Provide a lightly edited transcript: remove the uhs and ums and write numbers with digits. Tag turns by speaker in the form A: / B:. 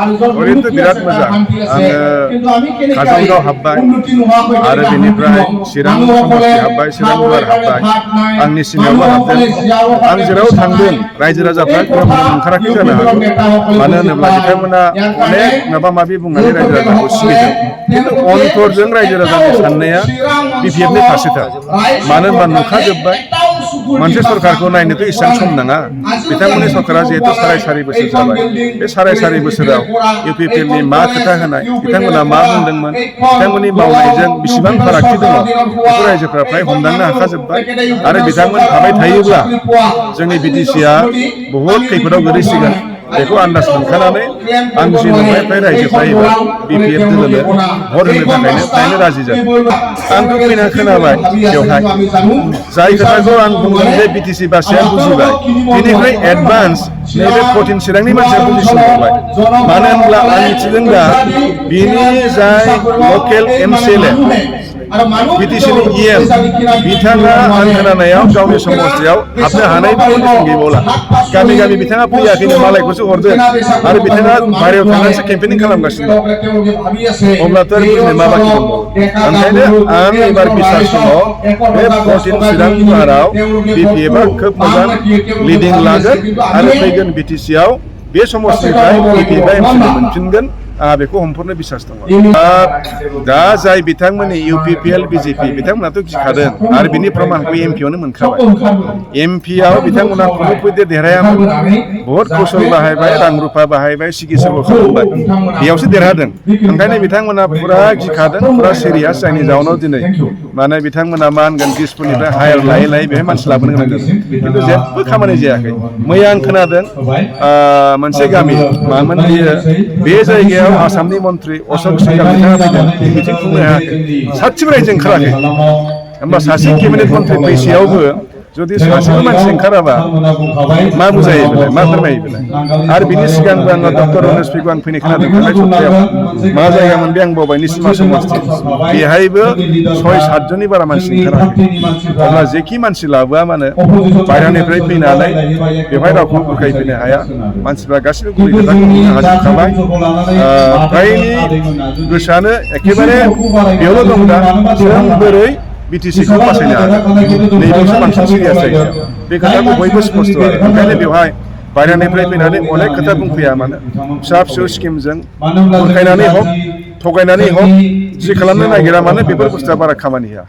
A: ओरैनोथ' बिराद मोजां आङो काजलगाव हाबबाय आरो बेनिफ्राय चिरां समष्टि हाबबाय चिरां गुवार हाबबाय आंनि सिमायावबो हाबदों आं जेराव थांदों रायजो राजाफ्रा गोबां ओंखाराखै जानो हागौ मानो होनोब्ला बिथांमोना अनेक माबा माबि बुंनानै रायजो राजाखौ सिबिदों खिन्थु अन्तरजों रायजो राजानि साननाया बिपिएफनि फारसेथार मानो होनबा नुखाजोब्बाय मोनसे सरकारखौ नायनोथ' इसेबां सम नाङा बिथांमोननि सरकारा जिहेतु साराय बोसोर जाबाय बे साराय बोसोराव इउपिपिएलनि मा खोथा होनाय बिथांमोना मा बुंदोंमोन बिथांमोननि मावनायजों बेसेबां फारागथि दङ बेखौ रायजोफ्रा फ्राय हमदांनो हाखाजोब्बाय आरो बिथांमोन थाबाय थायोब्ला जोंनि बिटिसिआ बहुद खैफोदाव गोलैसिगोन बेखौ आन्दाज मोनखानानै आं जि नुबाय फ्राय रायजोफ्रा एबार बिपिएफ दोलोनो भट होनो थाखायनो फ्रायनो राजि जादों आंथ' फैना खोनाबाय बेवहाय जाय खोथाखौ आं बुंदों जे बिटिसि बासिया बुजिबाय बिनिफ्राय एडभान्स नैबे 14 चिरांनि मानसिया बुजिसिनबावबाय मानो होनब्ला आं मिथिदों दा बिनि जाय लकेल एमसिएलए बिटिसिनि इएम बिथाङा आं खोनानायाव गावनि समस्थियाव हाबनो हानाय गैबावला गामि गामि बिथाङा फैयाखैनो मालायखौसो हरदों आरो बिथाङा बाहेरायाव थांनानैसो केम्पेनिं खालामगासिनो अब्लाथ' बुजिनो मा बाखि दंबावो ओंखायनो आं एबार बिसास दङ बे 14 चिरां गुवाराव बिपिएफआ खोब मोजां लिडिं लागोन आरो फैगोन बिटिसिआव बे समस्थिनिफ्राय बिपिएफआ एमसिएलए मोनफिनगोन बेखौ हमफोरनो बिसास दङ दा जाय बिथांमोननि इउपिपिएल बिजेपि बिथांमोनाथ' गिखादों आरो बिनि प्रमानखौ एमपिआवनो मोनखाबाय एमपिआव बिथांमोना खुनुफैदे देरहायामोन बहुत कौशल बाहायबाय रां रुफा बाहायबाय सिकित्साबो खालामबाय बेयावसो देरहादों ओंखायनो बिथांमोना फुरा गिखादों फुरा सिरियास जायनि जाउनाव दिनै माने बिथांमोना मा होनगोन दिसपुरनिफ्राय हायार लायै बेहाय मानसि लाबोनो गोनां जादों खिन्थु जेबो खामानि जायाखै मैया आं खोनादों मोनसे गामि मामोन बियो बे जायगायाव आसामनि मन्त्रि अशोक सिंहार बिथाङा फैदों मिथिं खुंनो हायाखै सासेबो रायजो ओंखाराखै होमबा सासे केबिनेट मन्त्रि फैसेयावबो जुदि सासेबो मानसि ओंखाराबा मा बुजायो बेलाय मा फोरमायो बेलाय आरो बिनि सिगांबो आङो डक्टर रमेश पिखौ आं फैनाय खोनादों थांनाय सप्तायाव मा जायगामोन बे आं बावबाय निसिमा समष्टि बेहायबो 6-7 जननि बारा मानसि ओंखाराखै अब्ला जेखि मानसि लाबोआ मानो बायह्रानिफ्राय फैनानै बेवहाय रावखौ बुरखायफैनो हाया मानसिफ्रा गासिबो गुबै खोथाखौ बुंनो हाजोबखाबाय फ्रायनि गोसोआनो एखेबारे बेयावल' दं दा जों बोरै बिटिसिखौ बासायनो हागोन नैबेसो बांसिन सिरियास जायो बे खोथाखौ बयबो स्पस्ट आरो ओंखायनो बेवहाय बायह्रानिफ्राय फैनानै अनेक खोथा बुंफैया मानो फिसा स्किमजों बुरखायनानै हक थगायनानै हक जि खालामनो नागिरा मानो बेफोर बुस्थुआ बारा खामानि होआ